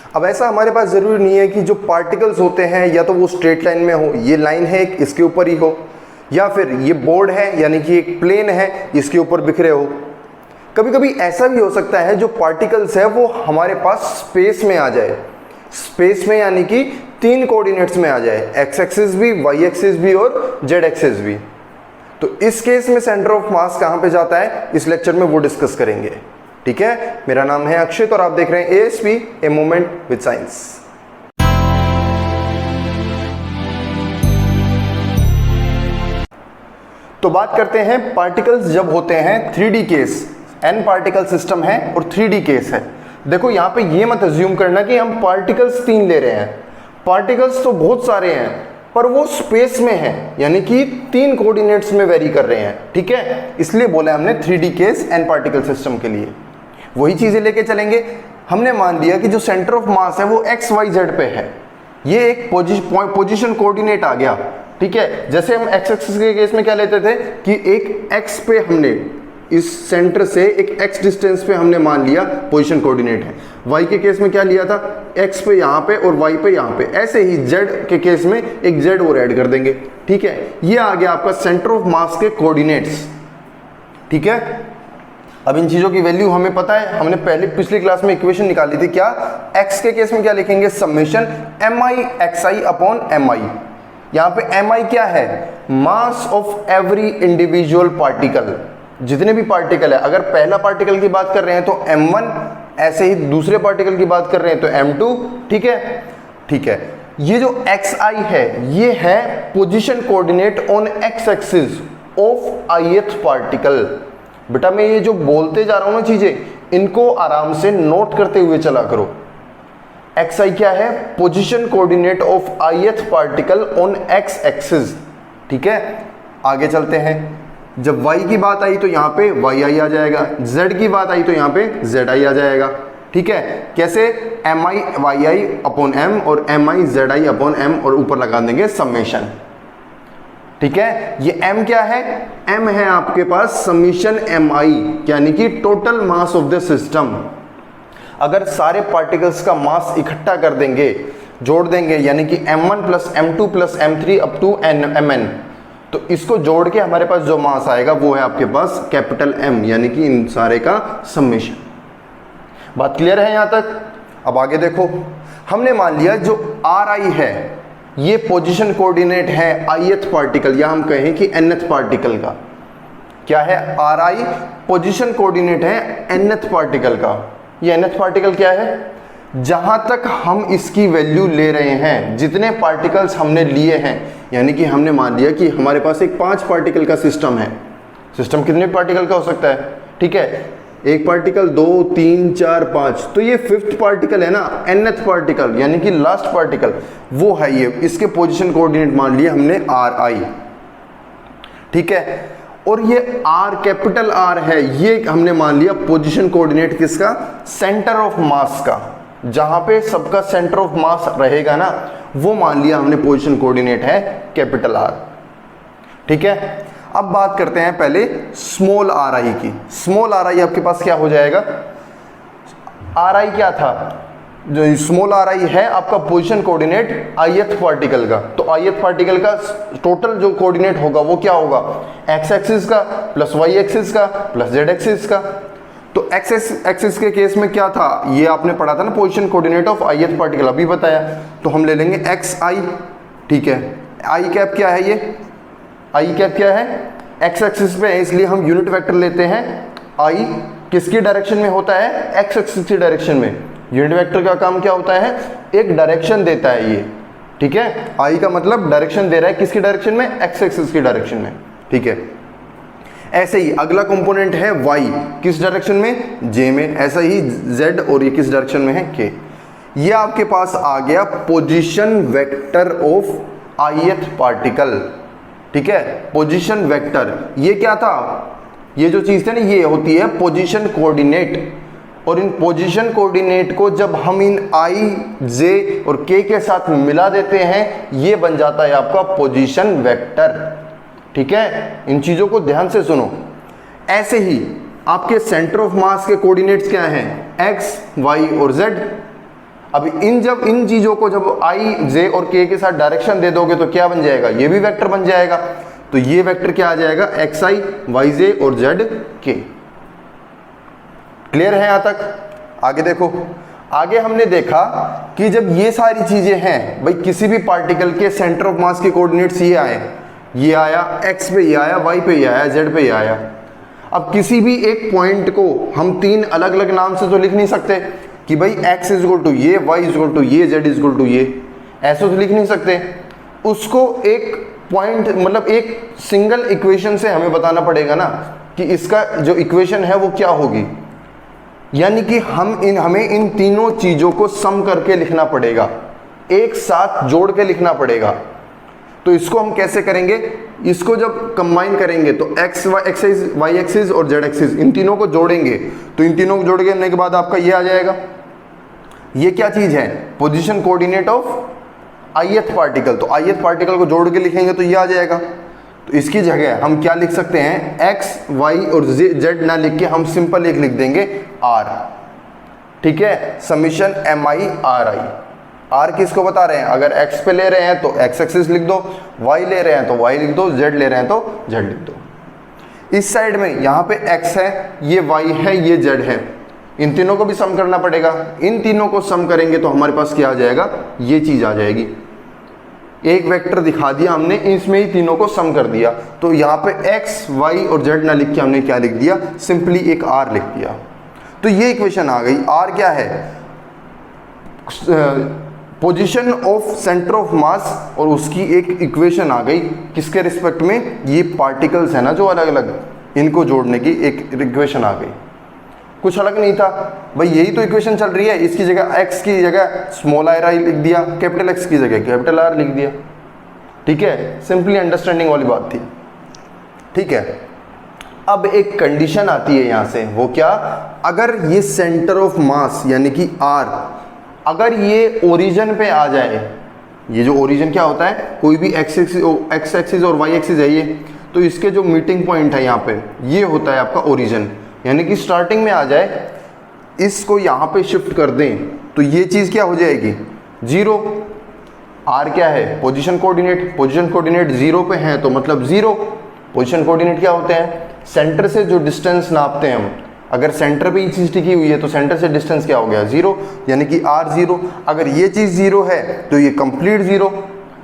अब ऐसा हमारे पास ज़रूरी नहीं है कि जो पार्टिकल्स होते हैं या तो वो स्ट्रेट लाइन में हो, ये लाइन है एक इसके ऊपर ही हो, या फिर ये बोर्ड है यानी कि एक प्लेन है इसके ऊपर बिखरे हो। कभी कभी ऐसा भी हो सकता है जो पार्टिकल्स है वो हमारे पास स्पेस में आ जाए, स्पेस में यानी कि 3 कोऑर्डिनेट्स में आ जाए, एक्स एक्सिस भी, वाई एक्सिस भी और जेड एक्सिस भी। तो इस केस में सेंटर ऑफ मास कहाँ पे जाता है, इस लेक्चर में वो डिस्कस करेंगे। ठीक है, मेरा नाम है अक्षित और आप देख रहे हैं ASP a moment with science. तो बात करते हैं पार्टिकल्स जब होते हैं 3D case, n particle system है और 3D केस है। देखो यहाँ पे ये मत अज्यूम करना कि हम पार्टिकल्स 3 ले रहे हैं, पार्टिकल्स तो बहुत सारे हैं पर वो स्पेस में है यानी कि 3 कोऑर्डिनेट्स में वेरी कर रहे हैं। ठीक है, इसलिए बोला हमने 3D case n particle system के लिए। वही चीजें लेके चलेंगे। हमने मान लिया कि जो सेंटर ऑफ मास है वो एक्स वाई जेड पे है, ये एक पोजीशन कोऑर्डिनेट आ गया। ठीक है, जैसे हम एक्स एक्सिस के केस में क्या लेते थे कि एक एक्स पे हमने इस सेंटर से एक एक्स डिस्टेंस पे हमने मान लिया पोजीशन कोऑर्डिनेट है। वाई के केस में क्या लिया था, एक्स पे यहाँ पे और वाई पे यहाँ पे। ऐसे ही जेड के केस में एक जेड और ऐड कर देंगे। ठीक है, ये आ गया आपका सेंटर ऑफ मास के कोऑर्डिनेट्स। ठीक है, अब इन चीजों की वैल्यू हमें पता है, हमने पिछली क्लास में इक्वेशन निकाली थी। क्या, एक्स के केस में क्या लिखेंगे, summation mi xi upon mi। यहाँ पे mi क्या है, mass of every individual particle, जितने भी पार्टिकल है। अगर पहला पार्टिकल की बात कर रहे हैं तो m1, ऐसे ही दूसरे पार्टिकल की बात कर रहे हैं तो m2। ठीक है, ठीक है, ये जो xi है ये है position coordinate on x axis of ith particle. बेटा मैं ये जो बोलते जा रहा हूं ना चीजें, इनको आराम से नोट करते हुए चला करो। xi क्या है, position coordinate of ith particle on x axis. ठीक है, आगे चलते हैं। जब y की बात आई तो यहाँ पे yi आ जाएगा, z की बात आई तो यहाँ पे zi आ जाएगा। ठीक है, कैसे, mi yi अपॉन m और mi zi अपॉन m और ऊपर लगा देंगे समेशन। ठीक है, ये m क्या है, m है आपके पास समीशन mi यानी कि total mass of the system. अगर सारे पार्टिकल्स का मास इकट्ठा कर देंगे, जोड़ देंगे, यानी कि m1 plus m2 plus m3 up to mn, तो इसको जोड़ के हमारे पास जो मास आएगा वो है आपके पास कैपिटल M, यानी कि इन सारे का समेशन। बात क्लियर है यहां तक। अब आगे देखो, हमने मान लिया जो ri है ये पोजीशन कोऑर्डिनेट है ith पार्टिकल, या हम कहें कि nth पार्टिकल का। क्या है, ri पोजीशन कोऑर्डिनेट है nth पार्टिकल का। ये nth पार्टिकल क्या है, जहां तक हम इसकी वैल्यू ले रहे हैं, जितने पार्टिकल्स हमने लिए हैं, यानी कि हमने मान लिया कि हमारे पास एक 5 पार्टिकल का सिस्टम है। सिस्टम कितने पार्टिकल का हो सकता है, ठीक है, एक पार्टिकल, 2, 3, 4, 5, तो ये 5th पार्टिकल है ना, nth पार्टिकल यानी कि लास्ट पार्टिकल वो है ये। इसके पोजीशन कोऑर्डिनेट मान लिया हमने ri। ठीक है, और ये r कैपिटल R है, ये हमने मान लिया पोजीशन कोऑर्डिनेट किसका, सेंटर ऑफ मास का। जहां पे सबका सेंटर ऑफ मास रहेगा ना, वो मान लिया हमने पोजीशन कोऑर्डिनेट है कैपिटल R। ठीक है, अब बात करते हैं पहले स्मॉल ri की। स्मॉल ri आपके पास क्या हो जाएगा, ri क्या था, जो स्मॉल ri है आपका पोजीशन कोऑर्डिनेट ith पार्टिकल का। तो ith पार्टिकल का टोटल जो कोऑर्डिनेट होगा वो क्या होगा, x एक्सिस का प्लस y एक्सिस का प्लस z एक्सिस का। तो x एक्सिस के केस में क्या था, ये आपने पढ़ा था ना, position coordinate of ith particle, अभी बताया। तो हम ले लेंगे xi। ठीक है, i कैप क्या है, ये i कैप क्या है, x एक्सिस पे है, इसलिए हम यूनिट वेक्टर लेते हैं। i किसकी डायरेक्शन में होता है, x एक्सिस की डायरेक्शन में। यूनिट वेक्टर का काम क्या होता है, एक डायरेक्शन देता है ये। ठीक है, i का मतलब डायरेक्शन दे रहा है, किसकी डायरेक्शन में, x एक्सिस की डायरेक्शन में। ठीक है, ऐसे ही अगला कंपोनेंट है y, किस डायरेक्शन में, j में। ऐसा ही z, और ये किस डायरेक्शन में है, k। ये आपके पास आ गया position vector of ith particle. ठीक है, पोजीशन वेक्टर, ये क्या था, ये जो चीज थी ना, ये होती है पोजीशन कोऑर्डिनेट। और इन पोजीशन कोऑर्डिनेट को जब हम इन i, j और k के साथ मिला देते हैं, ये बन जाता है आपका पोजीशन वेक्टर। ठीक है, इन चीजों को ध्यान से सुनो। ऐसे ही आपके सेंटर ऑफ मास के कोऑर्डिनेट्स क्या हैं, x, y और z। अब इन चीजों को जब आई, जे और के के साथ डायरेक्शन दे दोगे तो क्या बन जाएगा, ये भी वेक्टर बन जाएगा। तो ये वेक्टर क्या आ जाएगा, एक्स आई वाई जे और जेड के। क्लियर है यहां तक? आगे देखो, आगे हमने देखा कि जब ये सारी चीजें हैं भाई, किसी भी पार्टिकल के सेंटर ऑफ मास के कोऑर्डिनेट्स ये आए, ये आया एक्स पे, ये आया वाई पे, ये आया जेड पे, ये आया। अब किसी भी एक पॉइंट को हम तीन अलग अलग नाम से तो लिख नहीं सकते कि भाई x इज इक्वल टू ये, y इज इक्वल टू ये, z इज इक्वल टू ये, ऐसे तो लिख नहीं सकते। उसको एक पॉइंट मतलब एक सिंगल इक्वेशन से हमें बताना पड़ेगा ना कि इसका जो इक्वेशन है वो क्या होगी, यानी कि हमें इन तीनों चीजों को सम करके लिखना पड़ेगा, एक साथ जोड़ के लिखना पड़ेगा। तो इसको हम कैसे करेंगे, इसको जब कंबाइन करेंगे तो एक्स एक्सिस, वाई एक्सिस और जेड एक्सिस, इन तीनों को जोड़ेंगे तो इन तीनों को जोड़ने के बाद आपका ये आ जाएगा। ये क्या चीज है, position coordinate of ith particle. तो ith पार्टिकल को जोड़ के लिखेंगे तो ये आ जाएगा। तो इसकी जगह हम क्या लिख सकते हैं, x, y और z ना लिख के हम सिंपल एक लिख देंगे r। ठीक है, समीशन mi/ri। r किसको बता रहे हैं, अगर x पे ले रहे हैं तो x एक्सिस लिख दो, y ले रहे हैं तो y लिख दो, z ले रहे हैं तो z लिख दो। इस साइड में यहाँ पे x है, ये y है, ये z है, इन तीनों को भी सम करना पड़ेगा। इन तीनों को सम करेंगे तो हमारे पास क्या आ जाएगा, ये चीज आ जाएगी। एक वेक्टर दिखा दिया हमने, इसमें ही तीनों को सम कर दिया। तो यहाँ पे x, y और z ना लिख के हमने क्या लिख दिया, सिंपली एक r लिख दिया। तो ये इक्वेशन आ गई। r क्या है, पोजीशन ऑफ सेंटर ऑफ मास, और उसकी एक इक्वेशन आ गई किसके रिस्पेक्ट में, ये पार्टिकल्स है ना जो अलग अलग, इनको जोड़ने की एक इक्वेशन आ गई। कुछ अलग नहीं था भाई, यही तो इक्वेशन चल रही है। इसकी जगह x की जगह स्मॉल r लिख दिया, कैपिटल X की जगह कैपिटल R लिख दिया। ठीक है, सिंपली अंडरस्टैंडिंग वाली बात थी। ठीक है, अब एक कंडीशन आती है यहां से, वो क्या, अगर ये सेंटर ऑफ मास यानी कि R, अगर ये ओरिजिन पे आ जाए, ये जो ओरिजिन क्या होता है, कोई भी x एक्सिस और y एक्सिस है ये, तो इसके जो मीटिंग पॉइंट है यहाँ पे, ये होता है आपका ओरिजिन, यानी कि स्टार्टिंग में आ जाए, इसको यहाँ पे शिफ्ट कर दें तो ये चीज़ क्या हो जाएगी, जीरो। r क्या है, position coordinate, position coordinate zero पे है तो मतलब जीरो। पोजीशन कोऑर्डिनेट क्या होते हैं, सेंटर से जो डिस्टेंस नापते हैं हम, अगर सेंटर पे ये चीज़ टिकी हुई है तो सेंटर से डिस्टेंस क्या हो गया, जीरो, यानी कि r जीरो। अगर ये चीज़ जीरो है तो ये कंप्लीट जीरो,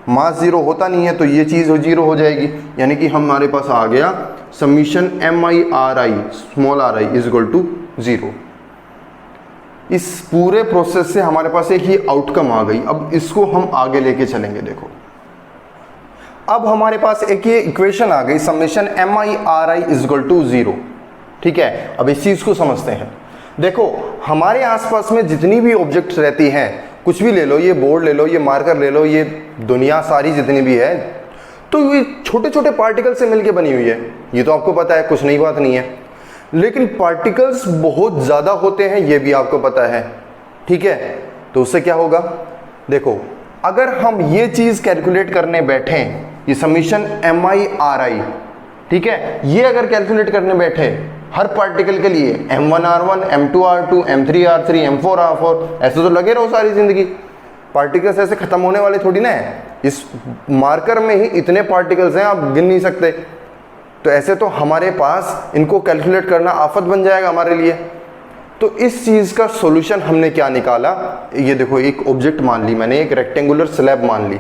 मास जीरो होता नहीं है तो ये चीज़ जीरो हो जाएगी, यानी कि हमारे पास आ गया summation mi/ri small r i is equal to zero. इस पूरे प्रोसेस से हमारे पास एक ही आउटकम आ गई। अब इसको हम आगे लेके चलेंगे। देखो, अब हमारे पास एक ये इक्वेशन आ गई, summation mi/ri is equal to zero. ठीक है, अब इस चीज को समझते हैं। देखो, हमारे आसपास में जितनी भी ऑब्जेक्ट्स रहती हैं, कुछ भी ले लो, ये बोर्ड ले लो, ये मार्कर ले लो, ये दुनिया सारी जितनी भी है, तो ये छोटे छोटे पार्टिकल से मिलके बनी हुई है। ये तो आपको पता है, कुछ नई बात नहीं है। लेकिन पार्टिकल्स बहुत ज़्यादा होते हैं, ये भी आपको पता है। ठीक है, तो उससे क्या होगा, देखो, अगर हम ये चीज़ कैलकुलेट करने बैठें, ये समीशन mi/ri, ठीक है, ये अगर कैलकुलेट करने बैठे हर पार्टिकल के लिए m1r1, m2r2, m3r3, m4r4, ऐसे तो लगे रहो सारी जिंदगी। पार्टिकल्स ऐसे खत्म होने वाले थोड़ी ना है। इस मार्कर में ही इतने पार्टिकल्स हैं, आप गिन नहीं सकते। तो ऐसे तो हमारे पास इनको कैलकुलेट करना आफत बन जाएगा हमारे लिए। तो इस चीज़ का सॉल्यूशन हमने क्या निकाला, ये देखो, एक ऑब्जेक्ट मान ली मैंने, एक रेक्टेंगुलर स्लैब मान ली।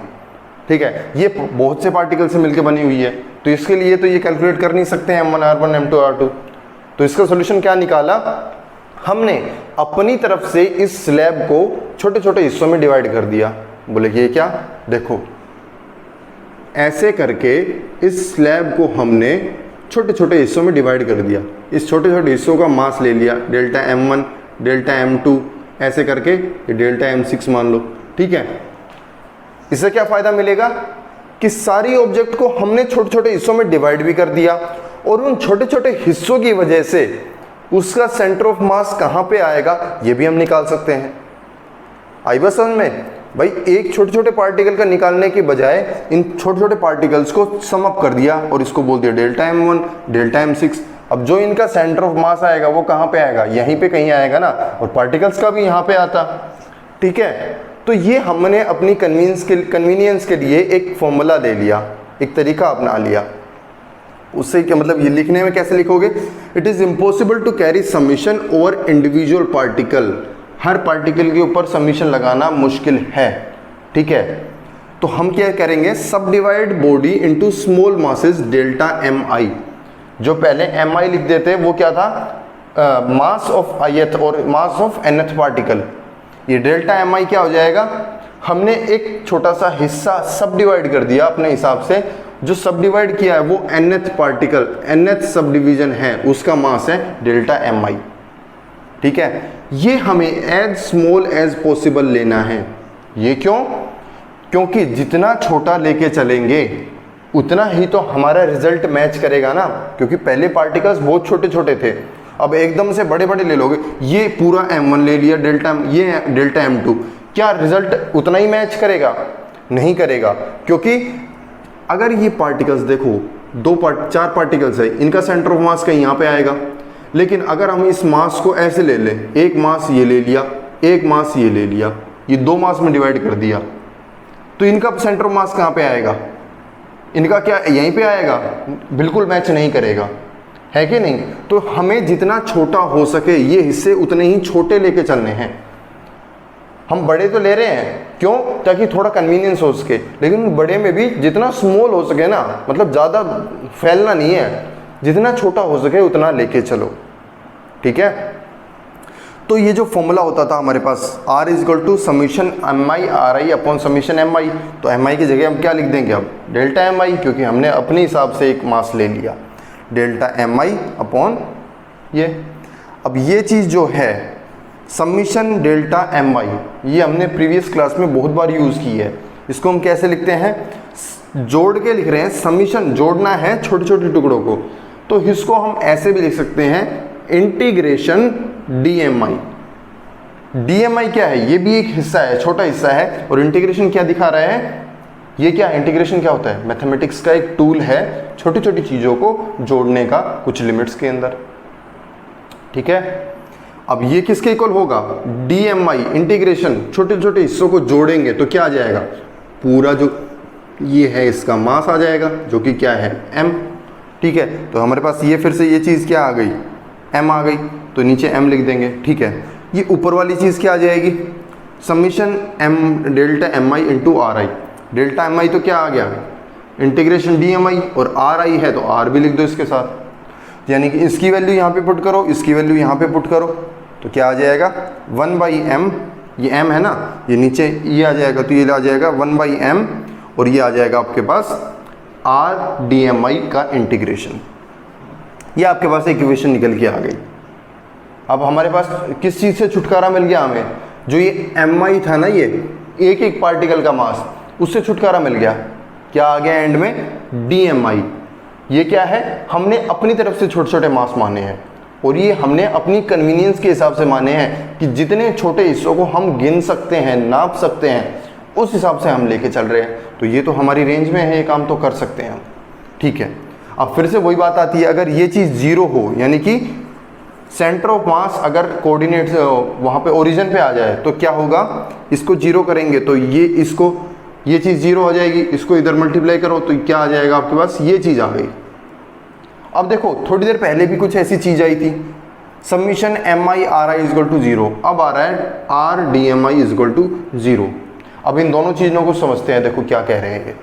ठीक है, ये बहुत से पार्टिकल से मिलकर बनी हुई है, तो इसके लिए तो ये कैलकुलेट कर नहीं सकते हैं m1r1, m2r2। तो इसका सॉल्यूशन क्या निकाला, हमने अपनी तरफ से इस स्लैब को छोटे छोटे हिस्सों में डिवाइड कर दिया। बोले कि ये क्या, देखो, ऐसे करके इस स्लैब को हमने छोटे छोटे हिस्सों में डिवाइड कर दिया। इस छोटे छोटे हिस्सों का मास ले लिया, डेल्टा m1, डेल्टा m2, ऐसे करके ये डेल्टा m6 मान लो। ठीक है, इससे क्या फ़ायदा मिलेगा कि सारी ऑब्जेक्ट को हमने छोटे छोटे हिस्सों में डिवाइड भी कर दिया, और उन छोटे छोटे हिस्सों की वजह से उसका सेंटर ऑफ मास कहाँ पे आएगा ये भी हम निकाल सकते हैं। आई बात समझ में भाई, एक छोटे छोटे पार्टिकल का निकालने के बजाय इन छोटे छोटे पार्टिकल्स को सम अप कर दिया और इसको बोल दिया डेल्टा m1, डेल्टा m6। अब जो इनका सेंटर ऑफ मास आएगा वो कहाँ पे आएगा, यहीं पे कहीं आएगा ना, और पार्टिकल्स का भी यहाँ पे आता। ठीक है, तो ये हमने अपनी कन्वीनियंस के लिए एक फॉर्मूला ले लिया, एक तरीका अपना लिया। उससे क्या मतलब, ये लिखने में कैसे लिखोगे, it is impossible to carry summation over individual particle, हर पार्टिकल के ऊपर समीशन लगाना मुश्किल है। ठीक है, तो हम क्या करेंगे, सब divide body into small masses delta M I. जो पहले एम आई लिख देते वो क्या था, मास ऑफ ith और मास ऑफ nth पार्टिकल। ये डेल्टा एम आई क्या हो जाएगा, हमने एक छोटा सा हिस्सा सब डिवाइड कर दिया अपने हिसाब से, जो सब डिवाइड किया है वो nth particle, nth sub division है, उसका मास है डेल्टा एम आई। ठीक है, ये हमें एज स्मॉल एज पॉसिबल लेना है। ये क्यों, क्योंकि जितना छोटा लेके चलेंगे उतना ही तो हमारा रिजल्ट मैच करेगा ना, क्योंकि पहले पार्टिकल्स बहुत छोटे छोटे थे, अब एकदम से बड़े बड़े ले लोगे, ये पूरा m1 ले लिया डेल्टा, ये डेल्टा m2, क्या रिजल्ट उतना ही मैच करेगा, नहीं करेगा। क्योंकि अगर ये पार्टिकल्स देखो, चार पार्टिकल्स है, इनका सेंटर ऑफ मास कहीं यहाँ पे आएगा, लेकिन अगर हम इस मास को ऐसे ले लें, एक मास ये ले लिया, एक मास ये ले लिया, ये दो मास में डिवाइड कर दिया, तो इनका सेंटर ऑफ मास कहाँ पे आएगा, इनका क्या यहीं पे आएगा, बिल्कुल मैच नहीं करेगा, है कि नहीं। तो हमें जितना छोटा हो सके ये हिस्से उतने ही छोटे लेके चलने हैं। हम बड़े तो ले रहे हैं, क्यों, ताकि थोड़ा कन्वीनियंस हो सके, लेकिन बड़े में भी जितना स्मॉल हो सके ना, मतलब ज़्यादा फैलना नहीं है, जितना छोटा हो सके उतना लेके चलो। ठीक है, तो ये जो फॉर्मूला होता था हमारे पास, R is equal to summation M I R I upon summation M I, तो एम आई की जगह हम क्या लिख देंगे अब, डेल्टा एम आई, क्योंकि हमने अपने हिसाब से एक मास ले लिया, डेल्टा एम आई अपॉन ये। अब ये चीज़ जो है समीशन डेल्टा एम आई, ये हमने प्रीवियस क्लास में बहुत बार यूज़ की है। इसको हम कैसे लिखते हैं, जोड़ के लिख रहे हैं, समीशन जोड़ना है छोटे छोटे टुकड़ों को, तो इसको हम ऐसे भी लिख सकते हैं, इंटीग्रेशन डी एम आई। डी एम आई क्या है, ये भी एक हिस्सा है, छोटा हिस्सा है, और इंटीग्रेशन क्या दिखा रहा है, ये क्या है, इंटीग्रेशन क्या होता है, मैथमेटिक्स का एक टूल है छोटी छोटी चीज़ों को जोड़ने का कुछ लिमिट्स के अंदर। ठीक है, अब ये किसके इक्वल होगा, डी एम आई, इंटीग्रेशन छोटे छोटे हिस्सों को जोड़ेंगे तो क्या आ जाएगा, पूरा जो ये है इसका मास आ जाएगा, जो कि क्या है, m। ठीक है, तो हमारे पास ये फिर से ये चीज़ क्या आ गई, m आ गई, तो नीचे m लिख देंगे। ठीक है, ये ऊपर वाली चीज़ क्या आ जाएगी, summation m delta M I into R I. Delta M I तो क्या आ गया, इंटीग्रेशन डी एम आई, और आर आई है तो आर भी लिख दो इसके साथ, यानी कि इसकी वैल्यू यहाँ पे पुट करो, इसकी वैल्यू यहाँ पे पुट करो, तो क्या आ जाएगा 1/m, ये m है ना, ये नीचे ये आ जाएगा, तो ये आ जाएगा 1/m, और ये आ जाएगा आपके पास r डी एम आई का इंटीग्रेशन। ये आपके पास एक इक्वेशन निकल के आ गई। अब हमारे पास किस चीज़ से छुटकारा मिल गया हमें, जो ये एम आई था ना, ये एक एक पार्टिकल का मास, उससे छुटकारा मिल गया। क्या आ गया एंड में, डी एम आई। ये क्या है, हमने अपनी तरफ से छोटे छोटे मास माने हैं, और ये हमने अपनी कन्वीनियंस के हिसाब से माने हैं कि जितने छोटे हिस्सों को हम गिन सकते हैं, नाप सकते हैं, उस हिसाब से हम लेके चल रहे हैं। तो ये तो हमारी रेंज में है, ये काम तो कर सकते हैं हम। ठीक है, अब फिर से वही बात आती है, अगर ये चीज़ जीरो हो, यानी कि सेंटर ऑफ मास अगर कोऑर्डिनेट वहाँ पे ओरिजिन पे आ जाए, तो क्या होगा, इसको जीरो करेंगे तो ये चीज़ जीरो हो जाएगी, इसको इधर मल्टीप्लाई करो तो क्या आ जाएगा आपके पास, ये चीज़ आ गई। अब देखो थोड़ी देर पहले भी कुछ ऐसी चीज़ आई थी, summation M I R I is equal to zero, अब आ रहा है r D m i is equal to zero. अब इन दोनों चीज़ों को समझते हैं, देखो क्या कह रहे हैं।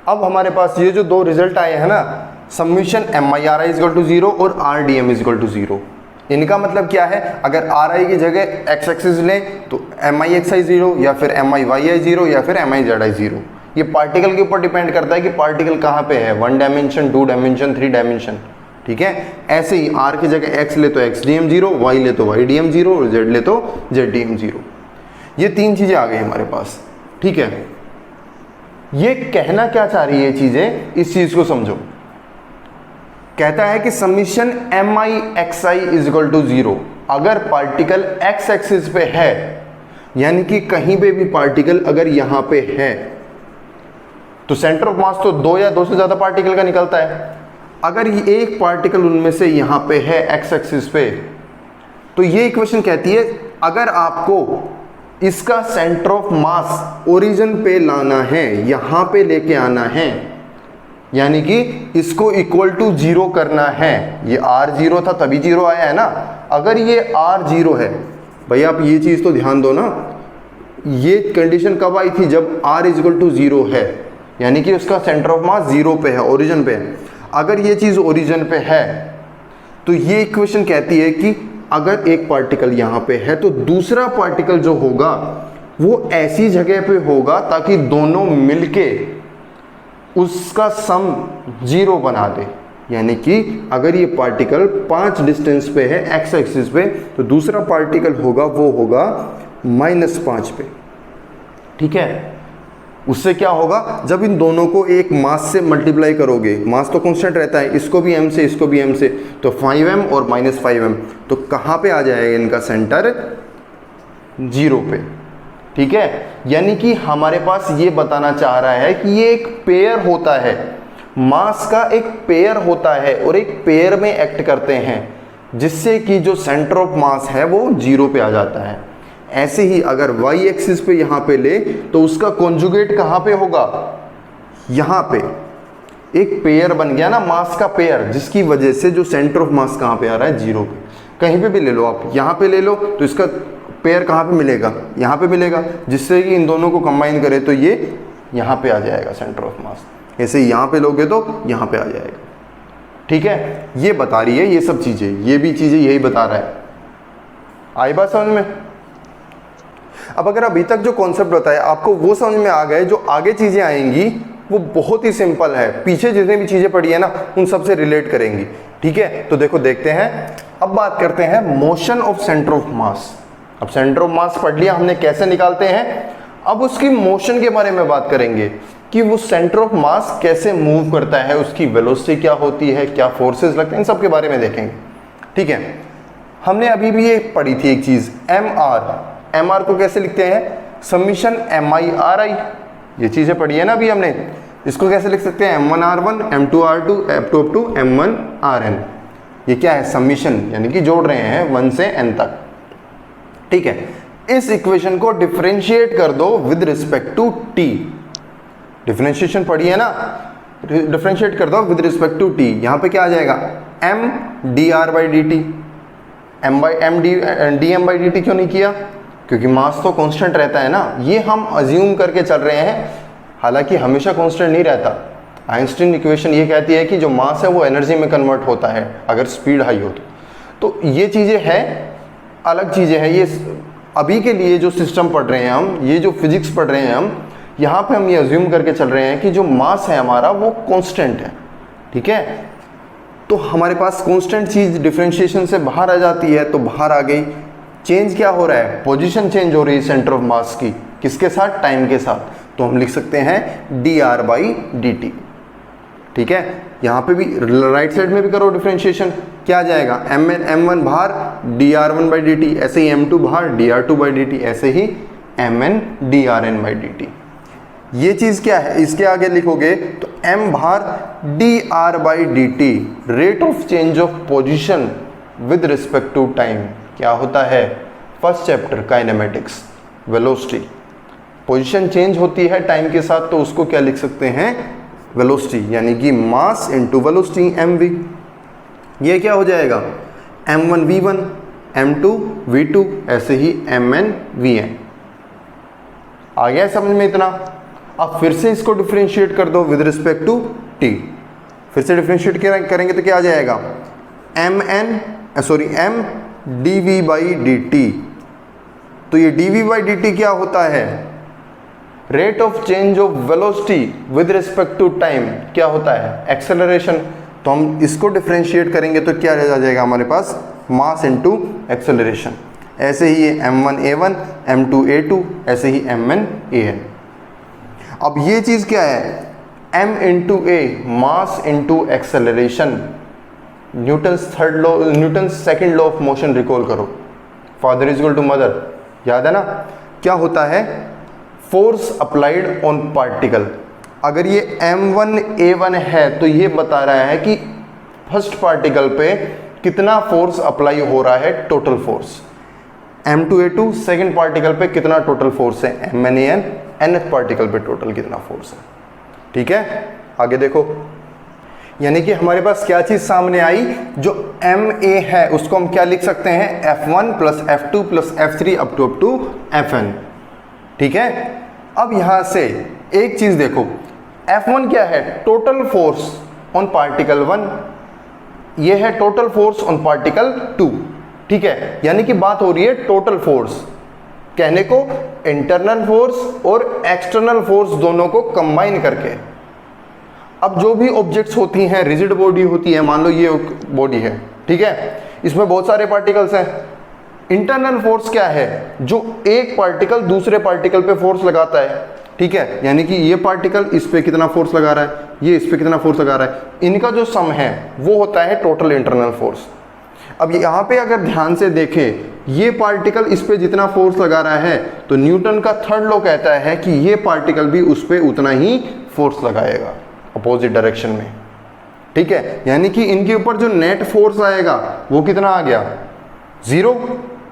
अब हमारे पास ये जो दो रिजल्ट आए हैं ना, summation M I R I is equal to zero और R D M is equal to zero, इनका मतलब क्या है, अगर आर आई की जगह एक्स एक्सिस लें तो M i x i zero, या फिर m i y i zero, या फिर m i z i zero. ये पार्टिकल के ऊपर डिपेंड करता है कि पार्टिकल कहाँ पे है, 1 डायमेंशन, 2 डायमेंशन, 3 डायमेंशन। ठीक है, ऐसे ही आर की जगह एक्स ले तो x d m zero, y ले तो वाई डी एम जीरो, और जेड ले तो जेड डी एम जीरो। ये तीन चीज़ें आ गई हमारे पास। ठीक है, ये कहना क्या चाह रही है ये चीज़ें, इस चीज़ को समझो। कहता है कि summation M i x i is equal to zero, अगर पार्टिकल एक्स एक्सिस पे है, यानी कि कहीं पे भी पार्टिकल अगर यहाँ पे है, तो सेंटर ऑफ मास तो दो या दो से ज़्यादा पार्टिकल का निकलता है। अगर ये एक पार्टिकल उनमें से यहाँ पे है एक्स एक्सिस पे, तो ये इक्वेशन कहती है अगर आपको इसका सेंटर ऑफ मास ओरिजिन पे लाना है, यहां पे लेके आना है, यानी कि इसको इक्वल टू 0 करना है। ये r 0 था तभी 0 आया है ना। अगर ये r 0 है, भाई आप ये चीज तो ध्यान दो ना, ये कंडीशन कब आई थी? जब r इक्वल टू 0 है, यानी कि उसका सेंटर ऑफ मास 0 पे है, ओरिजिन पे है। अगर ये चीज ओरिजिन पे है तो ये इक्वेशन कहती है कि अगर एक पार्टिकल यहाँ पे है तो दूसरा पार्टिकल जो होगा वो ऐसी जगह पे होगा ताकि दोनों मिलके उसका सम 0 बना दे। यानी कि अगर ये पार्टिकल 5 डिस्टेंस पे है एक्स एक्सिस पे, तो दूसरा पार्टिकल होगा वो होगा -5 पे। ठीक है, उससे क्या होगा? जब इन दोनों को एक मास से मल्टीप्लाई करोगे, मास तो कांस्टेंट रहता है, इसको भी m से इसको भी m से, तो 5m और -5m, तो कहाँ पे आ जाएगा इनका सेंटर? 0 पे। ठीक है, यानी कि हमारे पास ये बताना चाह रहा है कि ये एक पेयर होता है, मास का एक पेयर होता है और एक पेयर में एक्ट करते हैं, जिससे कि जो सेंटर ऑफ मास है वो 0 पे आ जाता है। ऐसे ही अगर y एक्सिस पे यहाँ पे ले तो उसका कॉन्जुगेट कहाँ पे होगा? यहाँ पे। एक पेयर बन गया ना, मास का पेयर, जिसकी वजह से जो सेंटर ऑफ मास कहाँ पे आ रहा है? 0 पे। कहीं पे भी ले लो आप, यहाँ पे ले लो तो इसका पेयर कहाँ पे मिलेगा? यहाँ पे मिलेगा, जिससे कि इन दोनों को कंबाइन करे तो ये यहाँ पे आ जाएगा सेंटर ऑफ मास। ऐसे यहाँ पे लोगे तो यहाँ पे आ जाएगा। ठीक है, ये बता रही है ये सब चीज़ें, ये भी चीज़ें यही बता रहा है। आई बात समझ में? अब अगर अभी तक जो कॉन्सेप्ट बताया आपको वो समझ में आ गए, जो आगे चीज़ें आएंगी वो बहुत ही सिंपल है, पीछे जितने भी चीज़ें पढ़ी है ना उन सब से रिलेट करेंगी। ठीक है, तो देखो देखते हैं। अब बात करते हैं मोशन ऑफ सेंटर ऑफ मास। अब सेंटर ऑफ मास पढ़ लिया हमने, कैसे निकालते हैं। अब उसकी मोशन के बारे में बात करेंगे कि वो सेंटर ऑफ मास कैसे मूव करता है, उसकी वेलोसिटी क्या होती है, क्या फोर्सेस लगते हैं, इन सब के बारे में देखेंगे। ठीक है, हमने अभी भी ये पढ़ी थी एक चीज़, एम आर को कैसे लिखते हैं? Summation MI/RI। ये चीज़ें पढ़ी है ना अभी हमने। इसको कैसे लिख सकते हैं? M1R1 M2R2 up to M1Rn। ये क्या है? समीशन, यानी कि जोड़ रहे हैं 1 से n तक। ठीक है, इस इक्वेशन को डिफरेंशिएट कर दो with respect to t। Differentiation पढ़ी है ना, डिफरेंशिएट कर दो विद रिस्पेक्ट टू t। यहाँ पे क्या आ जाएगा? m dr/dt। dm/dt क्यों नहीं किया? क्योंकि मास तो कांस्टेंट रहता है ना, ये हम अज्यूम करके चल रहे हैं, हालांकि हमेशा कांस्टेंट नहीं रहता। आइंस्टीन इक्वेशन ये कहती है कि जो मास है वो एनर्जी में कन्वर्ट होता है अगर स्पीड हाई हो तो ये चीज़ें हैं, अलग चीज़ें हैं। ये अभी के लिए जो सिस्टम पढ़ रहे हैं हम, ये जो फिजिक्स पढ़ रहे हैं हम, यहाँ पे हम ये अज्यूम करके चल रहे हैं कि जो मास है हमारा वो कांस्टेंट है। ठीक है, तो हमारे पास कांस्टेंट चीज़ डिफरेंशिएशन से बाहर आ जाती है, तो बाहर आ गई। चेंज क्या हो रहा है? पोजीशन चेंज हो रही है सेंटर ऑफ मास की, किसके साथ? टाइम के साथ। तो हम लिख सकते हैं dr/dt। ठीक है, यहाँ पे भी राइट साइड में भी करो डिफरेंशिएशन, क्या आ जाएगा? m1 बाहर dr1/dt, ऐसे ही m2 बाहर dr2/dt, ऐसे ही mn drn/dt। ये चीज़ क्या है? इसके आगे लिखोगे तो m बाहर dr/dt, rate of change of position with respect to time. क्या होता है? First chapter kinematics, velocity. Position change होती है टाइम के साथ, तो उसको क्या लिख सकते हैं? वेलोसिटी, यानी कि मास इनटू वेलोसिटी mv। ये क्या हो जाएगा? m1 v1 m2 v2, ऐसे ही mn vn। आ गया समझ में इतना? अब फिर से इसको डिफरेंशिएट कर दो विद रिस्पेक्ट टू t। फिर से डिफरेंशिएट करेंगे तो क्या आ जाएगा? m dv/dt। तो ये dv/dt क्या होता है? Rate of change of velocity with respect to time. क्या होता है? एक्सेलरेशन। तो हम इसको डिफरेंशिएट करेंगे तो क्या आ जाएगा हमारे पास? Mass into acceleration. ऐसे ही ये m1a1 m2a2, ऐसे ही mn an। अब ये चीज़ क्या है? m into a, mass into acceleration. Newton second law of motion recall करो, father is equal to mother, याद है ना? क्या होता है? Force applied on particle. अगर ये m1a1 है तो ये बता रहा है कि फर्स्ट पार्टिकल पे कितना फोर्स अप्लाई हो रहा है, total force. M2A2 second particle पे कितना टोटल फोर्स है, MnAn nth पार्टिकल पे टोटल कितना फोर्स है। ठीक है, आगे देखो, यानी कि हमारे पास क्या चीज सामने आई, जो Ma है उसको हम क्या लिख सकते हैं, F1 plus F2 plus F3 up to Fn। ठीक है, अब यहां से एक चीज देखो, F1 क्या है, टोटल फोर्स ऑन पार्टिकल 1, ये है टोटल फोर्स ऑन पार्टिकल 2। ठीक है, यानी कि बात हो रही है टोटल फोर्स, कहने को इंटरनल फोर्स और एक्सटर्नल फोर्स दोनों को कंबाइन करके। अब जो भी ऑब्जेक्ट्स होती हैं, रिजिड बॉडी होती है, मान लो ये बॉडी है, ठीक है, इसमें बहुत सारे पार्टिकल्स हैं। इंटरनल फोर्स क्या है, जो एक पार्टिकल दूसरे पार्टिकल पे फोर्स लगाता है। ठीक है, यानी कि ये पार्टिकल इस पे कितना फोर्स लगा रहा है, ये इस पे कितना फोर्स लगा रहा है, इनका जो सम है वो होता है टोटल इंटरनल फोर्स। अब यहाँ पे अगर ध्यान से देखें, ये पार्टिकल इस पे जितना फोर्स लगा रहा है, तो न्यूटन का थर्ड लॉ कहता है कि ये पार्टिकल भी उस पे उतना ही फोर्स लगाएगा अपोजिट डायरेक्शन में। ठीक है, यानी कि इनके ऊपर जो नेट फोर्स आएगा वो कितना आ गया, 0।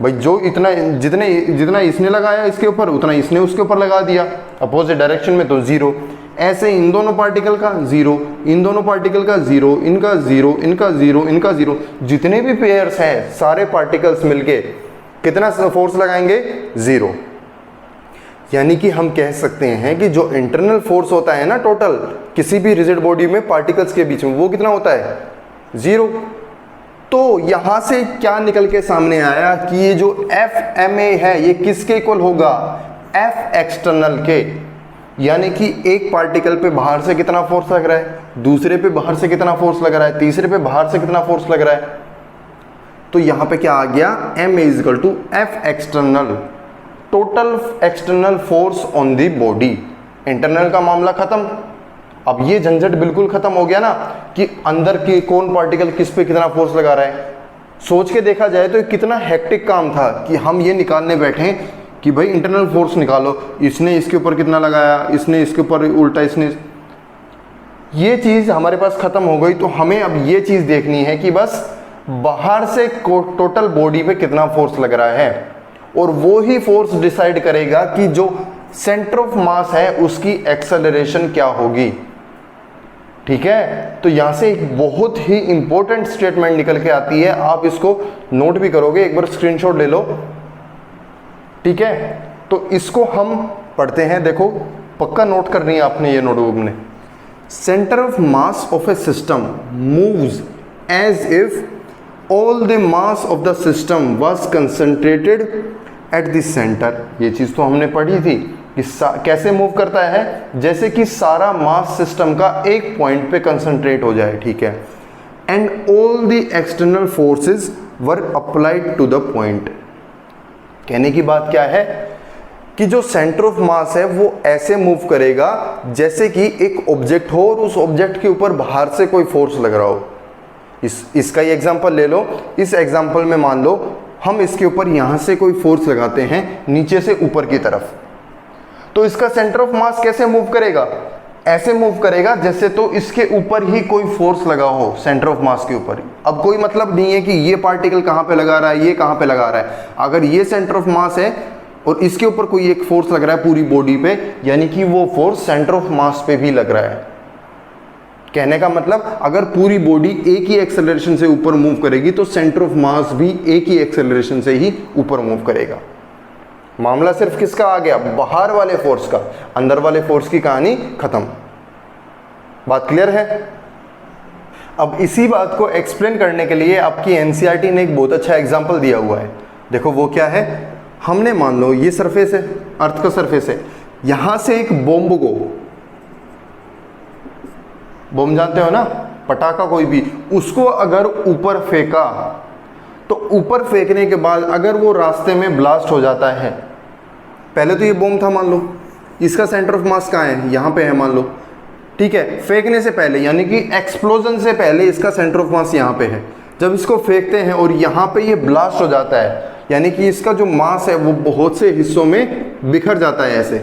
भाई जो जितना इसने लगाया इसके ऊपर, उतना इसने उसके ऊपर लगा दिया अपोजिट डायरेक्शन में, तो 0। ऐसे इन दोनों पार्टिकल का 0, इन दोनों पार्टिकल का 0, इनका 0, इनका 0, इनका 0, जितने भी पेयर्स हैं सारे पार्टिकल्स मिलके कितना फोर्स लगाएंगे, 0। यानी कि हम कह सकते हैं कि जो इंटरनल फोर्स होता है ना टोटल किसी भी रिजिड बॉडी में पार्टिकल्स के बीच में, वो कितना होता है, 0। तो यहां से क्या निकल के सामने आया कि ये जो FMA है ये किसके इक्वल होगा, F एक्सटर्नल के। यानी कि एक पार्टिकल पे बाहर से कितना फोर्स लग रहा है, दूसरे पे बाहर से कितना फोर्स लग रहा है, तीसरे पे बाहर से कितना फोर्स लग रहा है। तो यहां पे क्या आ गया, Ma is equal to F external, total external force on the body. Internal का मामला खत्म। अब ये झंझट बिल्कुल खत्म हो गया ना कि अंदर की कौन पार्टिकल किस पे कितना फोर्स लगा रहा है। सोच के देखा जाए तो कितना हेक्टिक काम था कि हम ये निकालने बैठे कि भाई इंटरनल फोर्स निकालो, इसने इसके ऊपर कितना लगाया, इसने इसके ऊपर उल्टा, इसने, ये चीज़ हमारे पास खत्म हो गई। तो हमें अब ये चीज़ देखनी है कि बस बाहर से टोटल बॉडी पे कितना फोर्स लग रहा है, और वो ही फोर्स डिसाइड करेगा कि जो सेंटर ऑफ मास है उसकी एक्सेलरेशन क्या होगी। ठीक है, तो यहां से एक बहुत ही इंपॉर्टेंट स्टेटमेंट निकल के आती है, आप इसको नोट भी करोगे, एक बार स्क्रीनशॉट ले लो। ठीक है, तो इसको हम पढ़ते हैं, देखो पक्का नोट करनी है आपने ये नोटबुक में। Centre of mass of a system moves as if all the mass of the system was concentrated at the centre. ये चीज तो हमने पढ़ी थी कि कैसे मूव करता है, जैसे कि सारा मास सिस्टम का एक पॉइंट पे कंसंट्रेट हो जाए। ठीक है, and all the external forces were applied to the point. कहने की बात क्या है कि जो सेंटर ऑफ मास है वो ऐसे मूव करेगा जैसे कि एक ऑब्जेक्ट हो और उस ऑब्जेक्ट के ऊपर बाहर से कोई फोर्स लग रहा हो। इसका ही एग्जांपल ले लो। इस एग्जांपल में मान लो हम इसके ऊपर यहाँ से कोई फोर्स लगाते हैं नीचे से ऊपर की तरफ, तो इसका सेंटर ऑफ मास कैसे मूव करेगा, ऐसे मूव करेगा जैसे तो इसके ऊपर ही कोई फोर्स लगा हो, सेंटर ऑफ मास के ऊपर। अब कोई मतलब नहीं है कि ये पार्टिकल कहाँ पे लगा रहा है, ये कहाँ पे लगा रहा है। अगर ये सेंटर ऑफ मास है और इसके ऊपर कोई एक फोर्स लग रहा है पूरी बॉडी पे, यानी कि वो फोर्स सेंटर ऑफ मास पे भी लग रहा है। कहने का मतलब अगर पूरी बॉडी एक ही एक्सेलरेशन से ऊपर मूव करेगी तो सेंटर ऑफ मास भी एक ही एक्सेलरेशन से ही ऊपर मूव करेगा। मामला सिर्फ किसका आ गया, बाहर वाले फोर्स का, अंदर वाले फोर्स की कहानी खत्म। बात क्लियर है। अब इसी बात को एक्सप्लेन करने के लिए आपकी एनसीईआरटी ने एक बहुत अच्छा एग्जांपल दिया हुआ है। देखो वो क्या है, हमने मान लो ये सरफेस है, अर्थ का सरफेस है, यहां से एक बॉम्ब को, बॉम्ब जानते हो ना, पटाखा कोई भी, उसको अगर ऊपर फेंका तो ऊपर फेंकने के बाद अगर वो रास्ते में ब्लास्ट हो जाता है, पहले तो ये बॉम्ब था मान लो, इसका सेंटर ऑफ मास कहाँ है, यहाँ पे है मान लो। ठीक है, फेंकने से पहले यानी कि एक्सप्लोजन से पहले इसका सेंटर ऑफ मास यहाँ पे है। जब इसको फेंकते हैं और यहाँ पे ये ब्लास्ट हो जाता है, यानी कि इसका जो मास है वो बहुत से हिस्सों में बिखर जाता है ऐसे,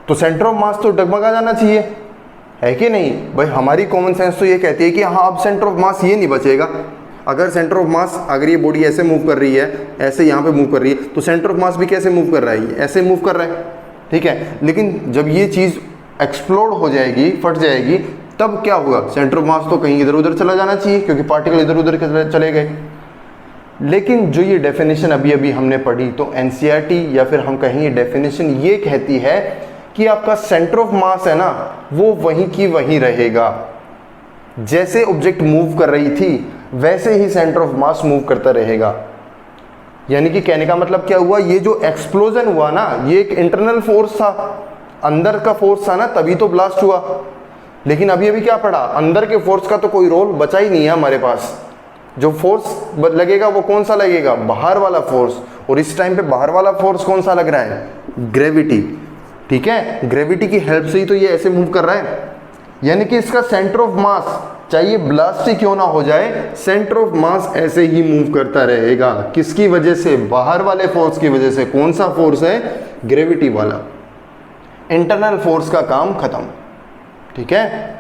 तो सेंटर ऑफ मास तो डगमगा जाना चाहिए, है कि नहीं भाई। हमारी कॉमन सेंस तो ये कहती है कि हाँ अब सेंटर ऑफ मास ये नहीं बचेगा। अगर सेंटर ऑफ मास, अगर ये बॉडी ऐसे मूव कर रही है, ऐसे यहाँ पे मूव कर रही है, तो सेंटर ऑफ मास भी कैसे मूव कर रहा है, ऐसे मूव कर रहा है, ठीक है। लेकिन जब ये चीज़ एक्सप्लोड हो जाएगी, फट जाएगी, तब क्या होगा, सेंटर ऑफ मास तो कहीं इधर उधर चला जाना चाहिए क्योंकि पार्टिकल इधर उधर चले गए। लेकिन जो ये डेफिनेशन अभी अभी हमने पढ़ी, तो एनसीईआरटी या फिर हम कहें ये डेफिनेशन ये कहती है कि आपका सेंटर ऑफ मास है ना, वो वहीं की वहीं रहेगा। जैसे ऑब्जेक्ट मूव कर रही थी वैसे ही सेंटर ऑफ मास मूव करता रहेगा। यानी कि कहने का मतलब क्या हुआ, ये जो एक्सप्लोजन हुआ ना, ये एक इंटरनल फोर्स था, अंदर का फोर्स था ना, तभी तो ब्लास्ट हुआ। लेकिन अभी अभी क्या पढ़ा, अंदर के फोर्स का तो कोई रोल बचा ही नहीं है हमारे पास। जो फोर्स लगेगा वो कौन सा लगेगा, बाहर वाला फोर्स। और इस टाइम पे बाहर वाला फोर्स कौन सा लग रहा है, ग्रेविटी, ठीक है। ग्रेविटी की हेल्प से ही तो ये ऐसे मूव कर रहा है। यानी कि इसका सेंटर ऑफ मास चाहिए ब्लास्ट ही क्यों ना हो जाए, सेंटर ऑफ मास ऐसे ही मूव करता रहेगा। किसकी वजह से, बाहर वाले फोर्स की वजह से। कौन सा फोर्स है, ग्रेविटी वाला। इंटरनल फोर्स का काम खत्म, ठीक है।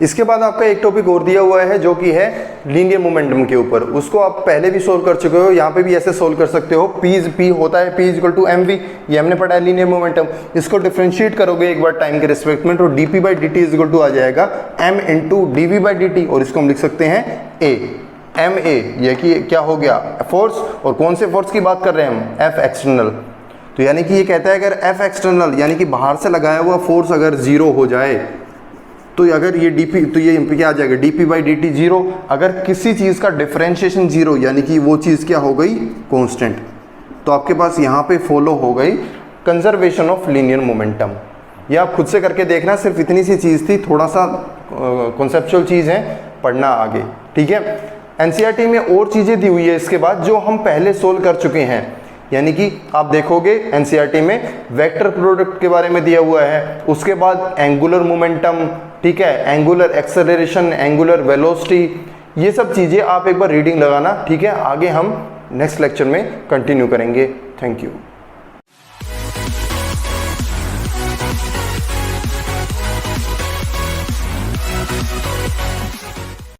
इसके बाद आपका एक टॉपिक और दिया हुआ है जो कि है लीनियर मोमेंटम के ऊपर। उसको आप पहले भी सोल्व कर चुके हो, यहाँ पे भी ऐसे सोल्व कर सकते हो। P होता है P इक्वल टू mv, ये हमने पढ़ा है लीनियर मोमेंटम। इसको डिफरेंशिएट करोगे एक बार टाइम के रिस्पेक्ट में, तो dp by dt is equal to आ जाएगा m into dv by dt, और इसको हम लिख सकते हैं a ma। ये कि क्या हो गया, फोर्स। और कौन से फोर्स की बात कर रहे हैं हम, F एक्सटर्नल। तो यानी कि ये कहता है अगर F एक्सटर्नल यानी कि बाहर से लगाया हुआ फोर्स अगर जीरो हो जाए, तो अगर ये dp, तो ये क्या आ जाएगा, dp बाई dt जीरो। अगर किसी चीज़ का डिफरेंशिएशन जीरो यानी कि वो चीज़ क्या हो गई, कांस्टेंट, तो आपके पास यहाँ पे फॉलो हो गई कंजर्वेशन ऑफ लीनियर मोमेंटम। ये आप खुद से करके देखना, सिर्फ इतनी सी चीज़ थी, थोड़ा सा कॉन्सेप्चुअल चीज़ है, पढ़ना आगे, ठीक है। एनसीईआरटी में और चीज़ें दी हुई है इसके बाद जो हम पहले सोल्व कर चुके हैं। यानी कि आप देखोगे एनसीईआरटी में वेक्टर प्रोडक्ट के बारे में दिया हुआ है, उसके बाद एंगुलर मोमेंटम, ठीक है, एंगुलर एक्सेलरेशन, एंगुलर वेलोसिटी, ये सब चीज़ें आप एक बार रीडिंग लगाना, ठीक है। आगे हम नेक्स्ट लेक्चर में कंटिन्यू करेंगे। Thank you.